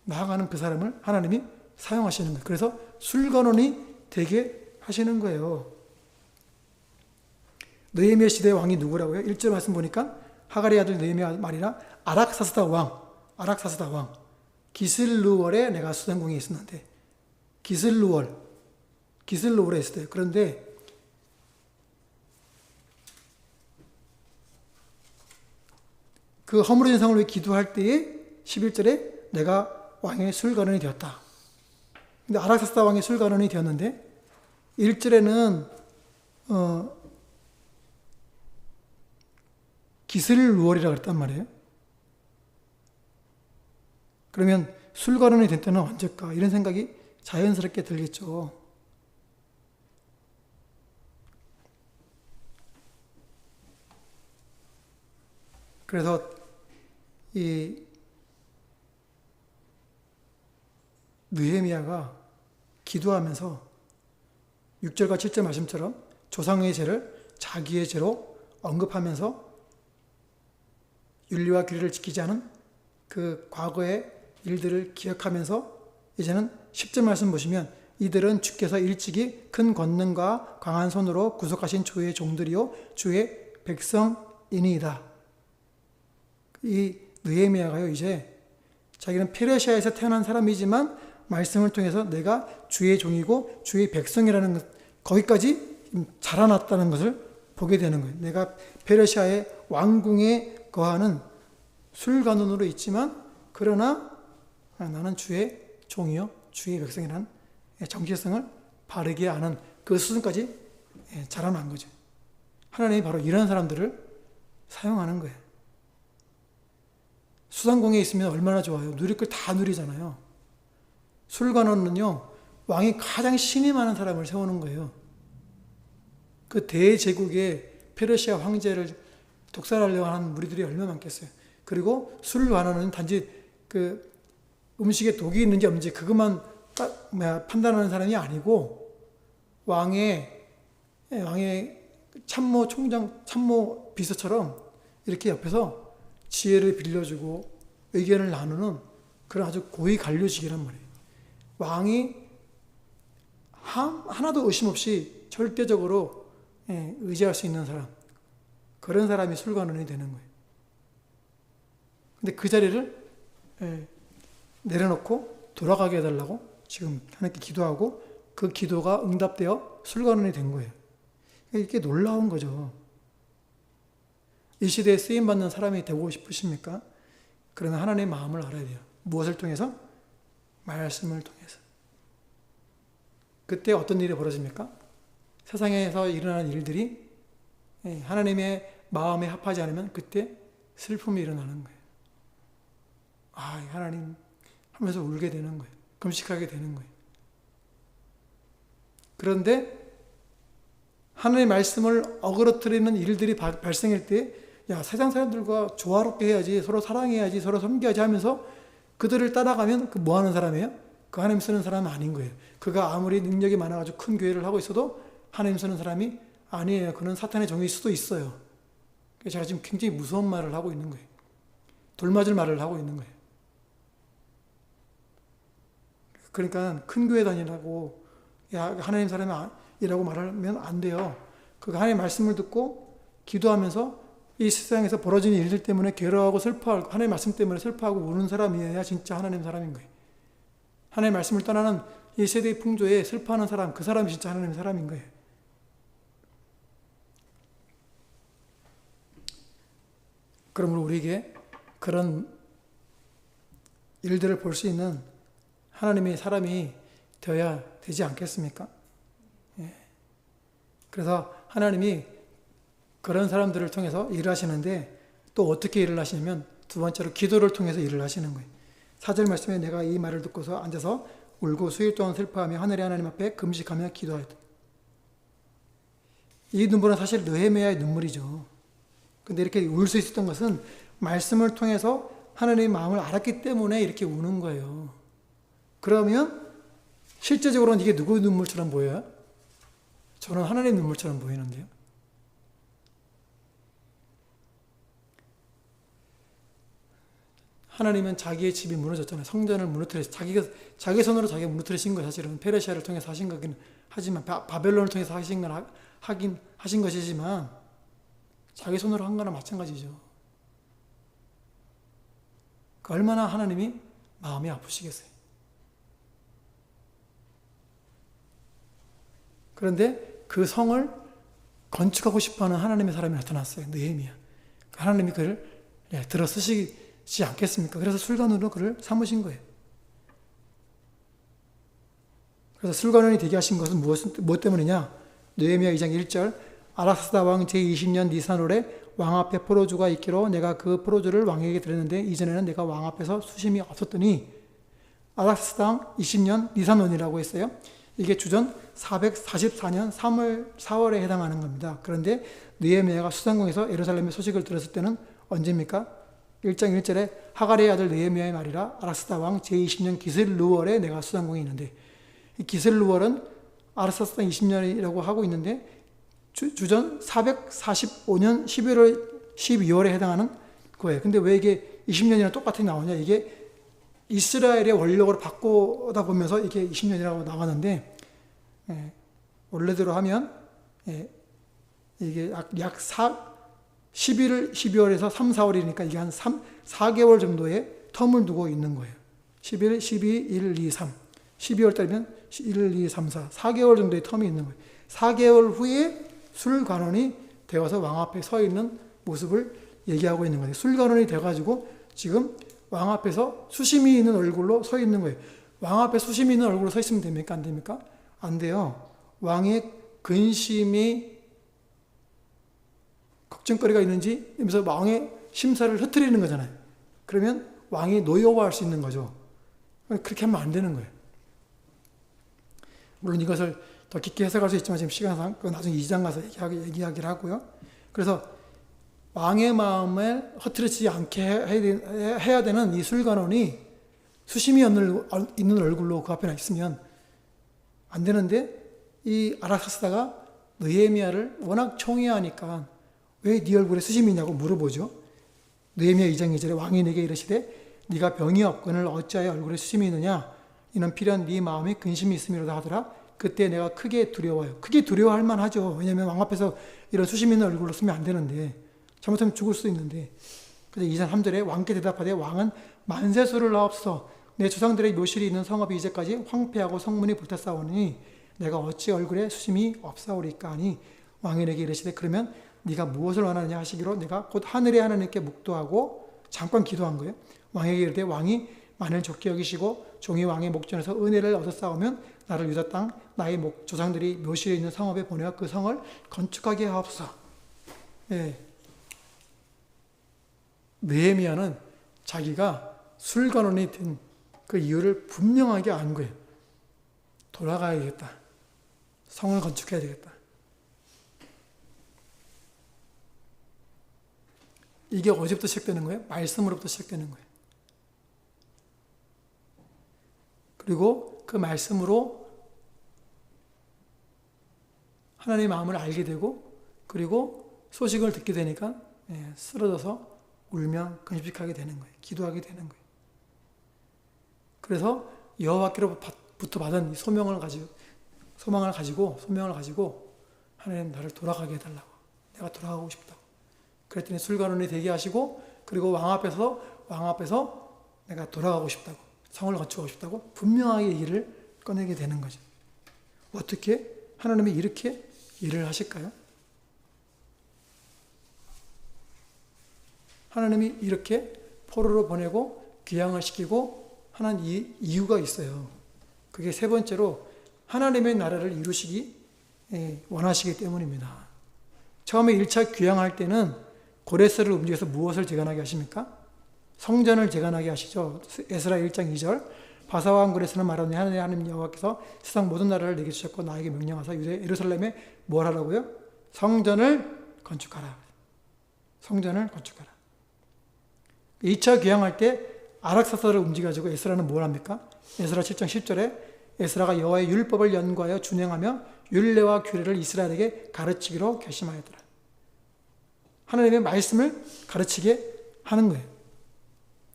나아가는 그 사람을 하나님이 사용하시는 거예요. 그래서 술관원이 되게 하시는 거예요. 느헤미야 시대의 왕이 누구라고요? 1절 말씀 보니까 하갈의 아들 느헤미야 말이라 아락사스다 왕. 기슬루월에 내가 수상공에 있었는데 기슬루월에 있을 때 그런데 그 허물어진 상을 위해 기도할 때에 11절에 내가 왕의 술관원이 되었다. 근데 아락사스다 왕의 술관원이 되었는데 1절에는 기슬루월이라고 그랬단 말이에요. 그러면 술관원이 된 때는 언제까? 이런 생각이 자연스럽게 들겠죠. 그래서 이 느헤미야가 기도하면서 6절과 7절 말씀처럼 조상의 죄를 자기의 죄로 언급하면서 윤리와 규례를 지키지 않은 그 과거의 일들을 기억하면서 이제는 10절 말씀 보시면 이들은 주께서 일찍이 큰 권능과 강한 손으로 구속하신 주의 종들이요 주의 백성이니이다. 이 느헤미야가요 이제 자기는 페르시아에서 태어난 사람이지만 말씀을 통해서 내가 주의 종이고 주의 백성이라는 것 거기까지 자라났다는 것을 보게 되는 거예요. 내가 페르시아의 왕궁에 거하는 술관원으로 있지만 그러나 나는 주의 종이요 주의 백성이라는 정체성을 바르게 아는 그 수준까지 자라난 거죠. 하나님이 바로 이런 사람들을 사용하는 거예요. 수상공에 있으면 얼마나 좋아요. 누릴 걸 다 누리잖아요. 술관원은요 왕이 가장 신이 많은 사람을 세우는 거예요. 그 대제국의 페르시아 황제를 독살하려고 하는 무리들이 얼마나 많겠어요. 그리고 술관원은 단지 그 음식에 독이 있는지 없는지 그것만 판단하는 사람이 아니고 왕의 참모 총장, 참모 비서처럼 이렇게 옆에서 지혜를 빌려주고 의견을 나누는 그런 아주 고위 관료직이란 말이에요. 왕이 하나도 의심 없이 절대적으로 의지할 수 있는 사람, 그런 사람이 술관원이 되는 거예요. 근데 그 자리를 내려놓고 돌아가게 해달라고 지금 하나님께 기도하고 그 기도가 응답되어 술관원이 된 거예요. 이게 놀라운 거죠. 이 시대에 쓰임받는 사람이 되고 싶으십니까? 그러면 하나님의 마음을 알아야 돼요. 무엇을 통해서? 말씀을 통해서. 그때 어떤 일이 벌어집니까? 세상에서 일어나는 일들이 하나님의 마음에 합하지 않으면 그때 슬픔이 일어나는 거예요. 하나님 하면서 울게 되는 거예요. 금식하게 되는 거예요. 그런데 하나님의 말씀을 어그러뜨리는 일들이 발생할 때 세상 사람들과 조화롭게 해야지, 서로 사랑해야지, 서로 섬겨야지 하면서 그들을 따라가면 그 뭐 하는 사람이에요? 그 하나님 쓰는 사람은 아닌 거예요. 그가 아무리 능력이 많아가지고 큰 교회를 하고 있어도 하나님 쓰는 사람이 아니에요. 그는 사탄의 종일 수도 있어요. 제가 지금 굉장히 무서운 말을 하고 있는 거예요. 돌맞을 말을 하고 있는 거예요. 그러니까 큰 교회 다니라고 하나님 사람이라고 말하면 안 돼요. 그가 하나님 말씀을 듣고 기도하면서 이 세상에서 벌어지는 일들 때문에 괴로워하고 슬퍼하고 하나님의 말씀 때문에 슬퍼하고 우는 사람이어야 진짜 하나님 사람인 거예요. 하나님의 말씀을 떠나는 이 세대의 풍조에 슬퍼하는 사람, 그 사람이 진짜 하나님의 사람인 거예요. 그러므로 우리에게 그런 일들을 볼 수 있는 하나님의 사람이 되어야 되지 않겠습니까? 예. 그래서 하나님이 그런 사람들을 통해서 일을 하시는데 또 어떻게 일을 하시냐면 두 번째로 기도를 통해서 일을 하시는 거예요. 4절 말씀에 내가 이 말을 듣고서 앉아서 울고 수일 동안 슬퍼하며 하늘의 하나님 앞에 금식하며 기도하였다. 이 눈물은 사실 느헤미야의 눈물이죠. 근데 이렇게 울 수 있었던 것은 말씀을 통해서 하나님의 마음을 알았기 때문에 이렇게 우는 거예요. 그러면 실제적으로는 이게 누구의 눈물처럼 보여요? 저는 하나님의 눈물처럼 보이는데요. 하나님은 자기의 집이 무너졌잖아요. 성전을 무너뜨려 자기 손으로 자기가 무너뜨리신 거예요. 사실은 페르시아를 통해서 하신 거긴 하지만 바벨론을 통해서 하신 것이지만 자기 손으로 한 거나 마찬가지죠. 얼마나 하나님이 마음이 아프시겠어요. 그런데 그 성을 건축하고 싶어하는 하나님의 사람이 나타났어요. 느헤미야. 하나님이 그를 들어 쓰시지 않겠습니까? 그래서 술관으로 그를 삼으신 거예요. 그래서 술관원이 되게 하신 것은 무엇 때문이냐? 느헤미야 2장 1절 아락사스다 왕 제20년 니산월에 왕 앞에 포로주가 있기로 내가 그 포로주를 왕에게 드렸는데 이전에는 내가 왕 앞에서 수심이 없었더니 아락사스다 왕 20년 니산원이라고 했어요. 이게 주전 444년 4월에 해당하는 겁니다. 그런데 느헤미야가 수상궁에서 예루살렘의 소식을 들었을 때는 언제입니까? 1장 1절에 하가리의 아들 느헤미야의 말이라 아락사스다 왕 제20년 기슬루월에 내가 수상궁에 있는데 이 기슬루월은 아락사스다 20년이라고 하고 있는데 주전 445년 12월에 해당하는 거예요. 근데 왜 이게 20년이랑 똑같이 나오냐? 이게 이스라엘의 원력으로 바꾸다 보면서 이게 20년이라고 나왔는데, 원래대로 하면, 이게 약 12월에서 3, 4월이니까 이게 한 4개월 정도의 텀을 두고 있는 거예요. 11, 12, 1, 2, 3. 12월 달이면 1, 2, 3, 4. 4개월 정도의 텀이 있는 거예요. 4개월 후에 술관원이 되어서 왕 앞에 서 있는 모습을 얘기하고 있는 거예요. 술관원이 돼가지고 지금 왕 앞에서 수심이 있는 얼굴로 서 있는 거예요. 왕 앞에 수심이 있는 얼굴로 서 있으면 됩니까? 안 됩니까? 안 돼요. 왕의 근심이 걱정거리가 있는지 하면서 왕의 심사를 흐트리는 거잖아요. 그러면 왕이 노여워할 수 있는 거죠. 그렇게 하면 안 되는 거예요. 물론 이것을 더 깊게 해석할 수 있지만 지금 시간상 나중에 2장 가서 얘기하기를 하고요. 그래서 왕의 마음을 흐트러지지 않게 해야 되는 이 술관원이 수심이 있는 얼굴로 그 앞에 있으면 안 되는데 이 아락사스다가 느헤미야를 워낙 총애하니까 왜 네 얼굴에 수심이 있냐고 물어보죠. 느헤미야 2장 2절에 왕이 내게 이르시되 네가 병이 없거늘 어찌하여 얼굴에 수심이 있느냐 이는 필연 네 마음에 근심이 있음이로다 하더라. 그때 내가 크게 두려워요. 크게 두려워할 만하죠. 왜냐하면 왕 앞에서 이런 수심 있는 얼굴로 쓰면 안 되는데 잘못하면 죽을 수도 있는데. 그래서 2장 3절에 왕께 대답하되 왕은 만세수를 하옵소서 내 조상들의 묘실이 있는 성읍이 이제까지 황폐하고 성문이 불탔사오니 내가 어찌 얼굴에 수심이 없사오리까 하니 왕이 내게 이르시되 그러면 네가 무엇을 원하느냐 하시기로 내가 곧 하늘의 하나님께 묵도하고 잠깐 기도한 거예요. 왕에게 이르되 왕이 만일 좋게 여기시고 종이 왕의 목전에서 은혜를 얻었사오면 나를 유다 땅 나의 조상들이 묘실에 있는 성읍에 보내어 그 성을 건축하게 하옵소서. 느헤미야는 자기가 술관원이 된 그 이유를 분명하게 안 거예요. 돌아가야겠다. 성을 건축해야 되겠다. 이게 어디부터 시작되는 거예요? 말씀으로부터 시작되는 거예요. 그리고 그 말씀으로 하나님의 마음을 알게 되고 그리고 소식을 듣게 되니까 쓰러져서 울며 근심하게 되는 거예요. 기도하게 되는 거예요. 그래서 여호와께로부터 받은 소망을 가지고 하나님 나를 돌아가게 해달라고. 내가 돌아가고 싶다고. 그랬더니 술관원이 대기하시고 그리고 왕 앞에서 내가 돌아가고 싶다고, 성을 건축하고 싶다고 분명하게 얘기를 꺼내게 되는 거죠. 어떻게 하나님이 이렇게 일을 하실까요? 하나님이 이렇게 포로로 보내고 귀향을 시키고 하는 이유가 있어요. 그게 세 번째로 하나님의 나라를 이루시기 원하시기 때문입니다. 처음에 1차 귀향할 때는 고레스를 움직여서 무엇을 재건하게 하십니까? 성전을 재건하게 하시죠. 에스라 1장 2절 바사왕 고레스는 말하니 하나님 여호와께서 세상 모든 나라를 내게 주셨고 나에게 명령하사 예루살렘에 뭘 하라고요? 성전을 건축하라. 성전을 건축하라. 2차 귀향할 때 아락사스를 움직여가지고 에스라는 뭘 합니까? 에스라 7장 10절에 에스라가 여호와의 율법을 연구하여 준행하며 율례와 규례를 이스라엘에게 가르치기로 결심하였더라. 하나님의 말씀을 가르치게 하는 거예요.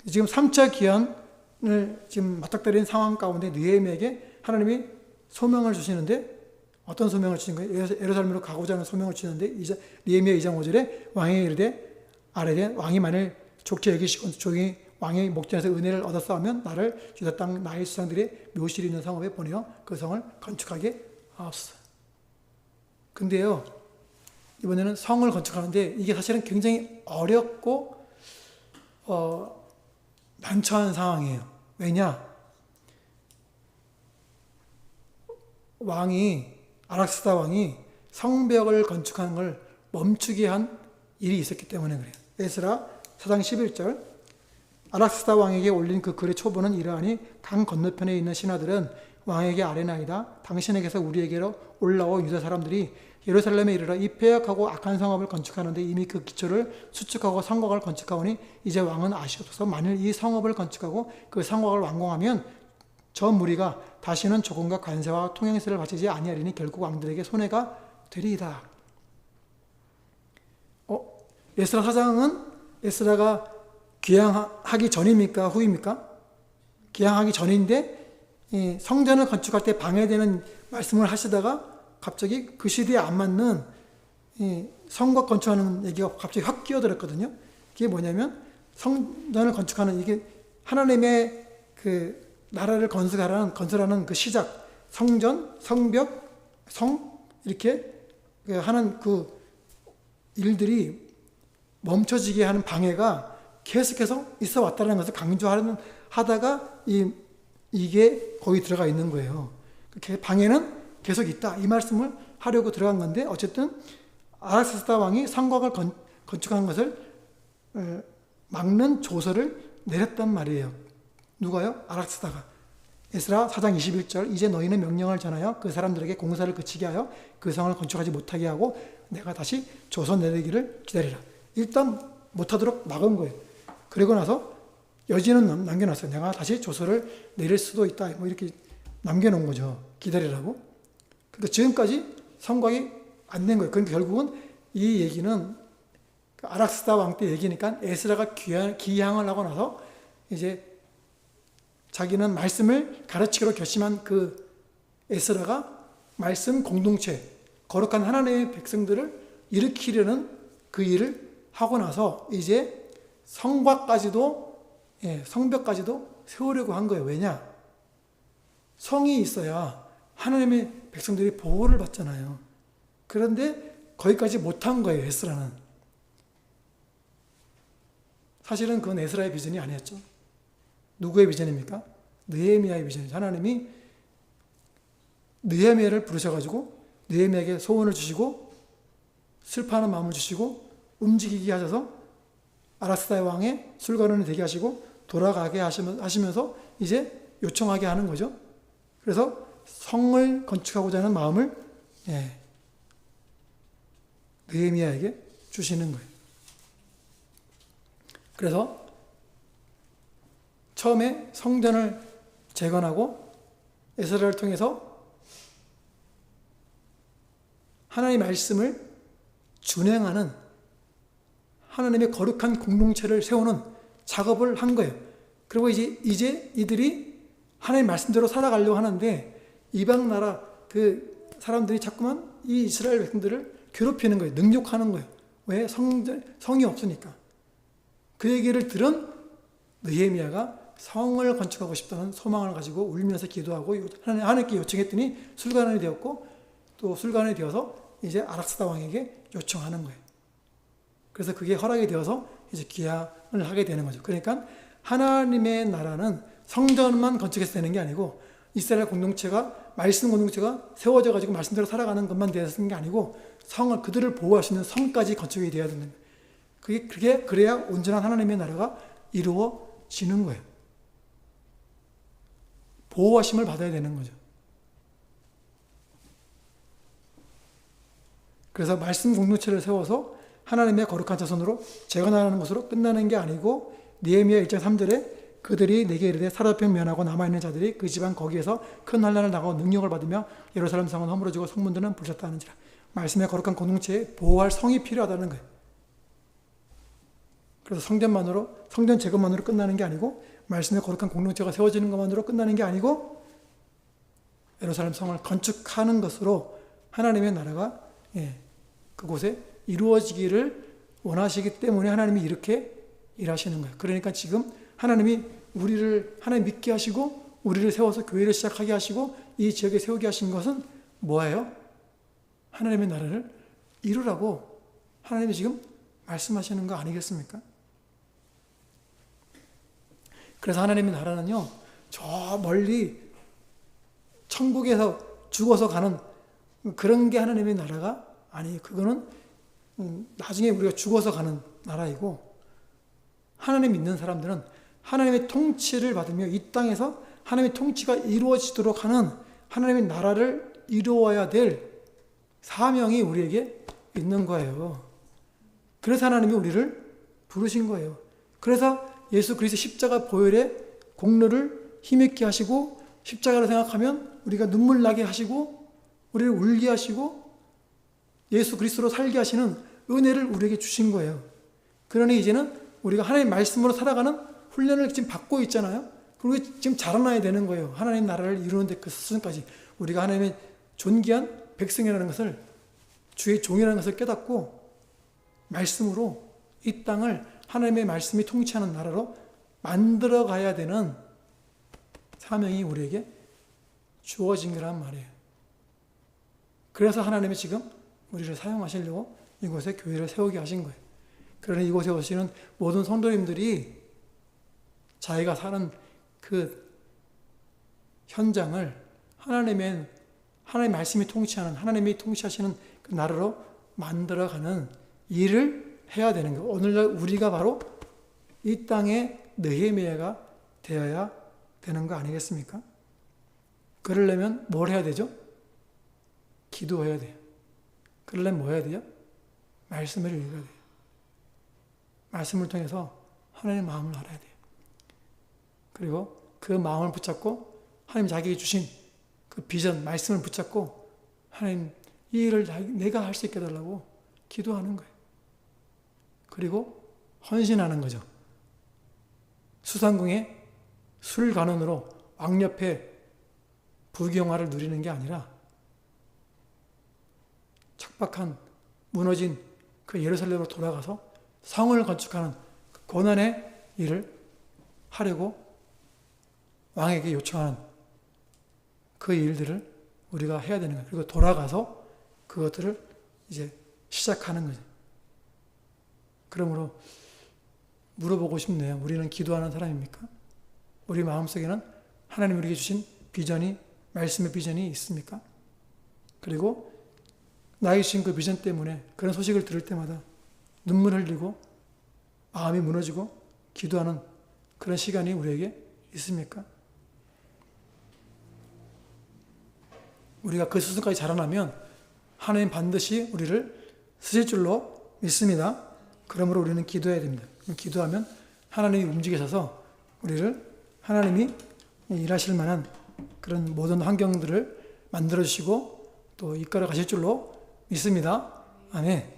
지금 3차 귀환을 지금 맞닥뜨린 상황 가운데 느헤미야에게 하나님이 소명을 주시는데 어떤 소명을 주신 거예요? 예루살렘으로 가고자 하는 소명을 주시는데 느헤미야 2장 5절에 왕이 이르되 아뢰되 왕이 만일 족지 여기시고 조용히 왕의 목전에서 은혜를 얻었어 하면 나를 유다 땅 나의 수상들의 묘실이 있는 성읍에 보내어 그 성을 건축하게 하옵소서. 근데요, 이번에는 성을 건축하는데 이게 사실은 굉장히 어렵고 난처한 상황이에요. 왜냐? 아락사스다 왕이 성벽을 건축하는 걸 멈추게 한 일이 있었기 때문에 그래요. 에스라 4장 11절 아락사스다 왕에게 올린 그 글의 초본은 이러하니 강 건너편에 있는 신하들은 왕에게 아뢰나이다. 당신에게서 우리에게로 올라오 유다 사람들이 예루살렘에 이르러 이 폐역하고 악한 성읍을 건축하는데 이미 그 기초를 수축하고 성곽을 건축하오니 이제 왕은 아시옵소서. 만일 이 성읍을 건축하고 그 성곽을 완공하면 저 무리가 다시는 조공과 관세와 통행세를 바치지 아니하리니 결국 왕들에게 손해가 되리이다. 에스라 4장은 에스라가 귀향하기 전입니까? 후입니까? 귀향하기 전인데 성전을 건축할 때 방해되는 말씀을 하시다가 갑자기 그 시대에 안 맞는 성곽 건축하는 얘기가 갑자기 확 끼어들었거든요. 그게 뭐냐면 성전을 건축하는 이게 하나님의 그 나라를 건설하는 그 시작, 성전, 성벽, 성 이렇게 하는 그 일들이 멈춰지게 하는 방해가 계속해서 있어 왔다는 것을 강조하다가 이게 거기 들어가 있는 거예요. 방해는 계속 있다. 이 말씀을 하려고 들어간 건데 어쨌든 아락사스다 왕이 성곽을 건축한 것을 막는 조서를 내렸단 말이에요. 누가요? 아락사스다가. 에스라 4장 21절 이제 너희는 명령을 전하여 그 사람들에게 공사를 그치게 하여 그 성을 건축하지 못하게 하고 내가 다시 조서 내리기를 기다리라. 일단 못하도록 막은 거예요. 그리고 나서 여지는 남겨놨어요. 내가 다시 조서를 내릴 수도 있다. 뭐 이렇게 남겨놓은 거죠. 기다리라고. 그러니까 지금까지 성곽이 안 된 거예요. 그러니까 결국은 이 얘기는 아락사스다 왕 때 얘기니까 에스라가 기향을 하고 나서 이제 자기는 말씀을 가르치기로 결심한 그 에스라가 말씀 공동체, 거룩한 하나님의 백성들을 일으키려는 그 일을 하고 나서 이제 성벽까지도 세우려고 한 거예요. 왜냐? 성이 있어야 하나님의 백성들이 보호를 받잖아요. 그런데 거기까지 못한 거예요, 에스라는. 사실은 그건 에스라의 비전이 아니었죠. 누구의 비전입니까? 느헤미야의 비전이죠. 하나님이 느헤미야를 부르셔가지고 느헤미야에게 소원을 주시고 슬퍼하는 마음을 주시고 움직이게 하셔서 아락사스다 왕의 술관원이 되게 하시고 돌아가게 하시면서 이제 요청하게 하는 거죠. 그래서 성을 건축하고자 하는 마음을 느헤미야에게 주시는 거예요. 그래서 처음에 성전을 재건하고 에스라를 통해서 하나님의 말씀을 준행하는 하나님의 거룩한 공동체를 세우는 작업을 한 거예요. 그리고 이제 이들이 하나님의 말씀대로 살아가려고 하는데 이방 나라 그 사람들이 자꾸만 이 이스라엘 백성들을 괴롭히는 거예요. 능욕하는 거예요. 왜? 성이 없으니까. 그 얘기를 들은 느헤미야가 성을 건축하고 싶다는 소망을 가지고 울면서 기도하고 하나님께 요청했더니 술관원이 되었고, 또 술관원이 되어서 이제 아락사다 왕에게 요청하는 거예요. 그래서 그게 허락이 되어서 이제 기약을 하게 되는 거죠. 그러니까 하나님의 나라는 성전만 건축해서 되는 게 아니고, 이스라엘 공동체가, 말씀 공동체가 세워져 가지고 말씀대로 살아가는 것만 되는 게 아니고, 성을, 그들을 보호할 수 있는 성까지 건축이 되어야 되는 거예요. 그래야 온전한 하나님의 나라가 이루어지는 거예요. 보호하심을 받아야 되는 거죠. 그래서 말씀 공동체를 세워서 하나님의 거룩한 자손으로 재건하는 것으로 끝나는 게 아니고, 느헤미야 1장 3절에 그들이 내게 이르되 사로잡혀 면하고 남아있는 자들이 그 집안 거기에서 큰 환난을 당하고 능력을 받으며 예루살렘 성은 허물어지고 성문들은 부셨다 하는지라. 말씀의 거룩한 공동체에 보호할 성이 필요하다는 거예요. 그래서 성전 재건만으로 끝나는 게 아니고, 말씀의 거룩한 공동체가 세워지는 것만으로 끝나는 게 아니고, 예루살렘 성을 건축하는 것으로 하나님의 나라가 그곳에 이루어지기를 원하시기 때문에 하나님이 이렇게 일하시는 거예요. 그러니까 지금 하나님이 하나님 믿게 하시고 우리를 세워서 교회를 시작하게 하시고 이 지역에 세우게 하신 것은 뭐예요? 하나님의 나라를 이루라고 하나님이 지금 말씀하시는 거 아니겠습니까? 그래서 하나님의 나라는요, 저 멀리 천국에서 죽어서 가는 그런 게 하나님의 나라가 아니에요. 그거는 나중에 우리가 죽어서 가는 나라이고, 하나님 믿는 사람들은 하나님의 통치를 받으며 이 땅에서 하나님의 통치가 이루어지도록 하는 하나님의 나라를 이루어야 될 사명이 우리에게 있는 거예요. 그래서 하나님이 우리를 부르신 거예요. 그래서 예수 그리스도 십자가 보혈의 공로를 힘있게 하시고, 십자가를 생각하면 우리가 눈물 나게 하시고 우리를 울게 하시고 예수 그리스도로 살게 하시는 은혜를 우리에게 주신 거예요. 그러니 이제는 우리가 하나님의 말씀으로 살아가는 훈련을 지금 받고 있잖아요. 그리고 지금 자라나야 되는 거예요. 하나님 나라를 이루는데 그 수준까지 우리가 하나님의 존귀한 백성이라는 것을, 주의 종이라는 것을 깨닫고 말씀으로 이 땅을 하나님의 말씀이 통치하는 나라로 만들어 가야 되는 사명이 우리에게 주어진 거란 말이에요. 그래서 하나님이 지금 우리를 사용하시려고 이곳에 교회를 세우게 하신 거예요. 그러니 이곳에 오시는 모든 성도님들이 자기가 사는 그 현장을 하나님 말씀이 통치하는, 하나님이 통치하시는 그 나라로 만들어가는 일을 해야 되는 거예요. 오늘날 우리가 바로 이 땅의 느헤미야가 되어야 되는 거 아니겠습니까? 그러려면 뭘 해야 되죠? 기도해야 돼요. 그러려면 뭐 해야 돼요? 말씀을 읽어야 돼요. 말씀을 통해서 하나님의 마음을 알아야 돼요. 그리고 그 마음을 붙잡고 하나님 자기에게 주신 그 비전, 말씀을 붙잡고 하나님 이 일을 내가 할 수 있게 해달라고 기도하는 거예요. 그리고 헌신하는 거죠. 수상궁의 술관원으로 왕옆에 부귀영화를 누리는 게 아니라 척박한 무너진 그 예루살렘으로 돌아가서 성을 건축하는 그 고난의 일을 하려고 왕에게 요청하는 그 일들을 우리가 해야 되는 거예요. 그리고 돌아가서 그것들을 이제 시작하는 거죠. 그러므로 물어보고 싶네요. 우리는 기도하는 사람입니까? 우리 마음속에는 하나님 우리에게 주신 비전이, 말씀의 비전이 있습니까? 그리고 나에게 주신 그 비전 때문에 그런 소식을 들을 때마다 눈물 흘리고 마음이 무너지고 기도하는 그런 시간이 우리에게 있습니까? 우리가 그 수준까지 자라나면 하나님 반드시 우리를 쓰실 줄로 믿습니다. 그러므로 우리는 기도해야 됩니다. 기도하면 하나님이 움직이셔서 우리를 하나님이 일하실 만한 그런 모든 환경들을 만들어 주시고 또 이끌어 가실 줄로 믿습니다. 아멘.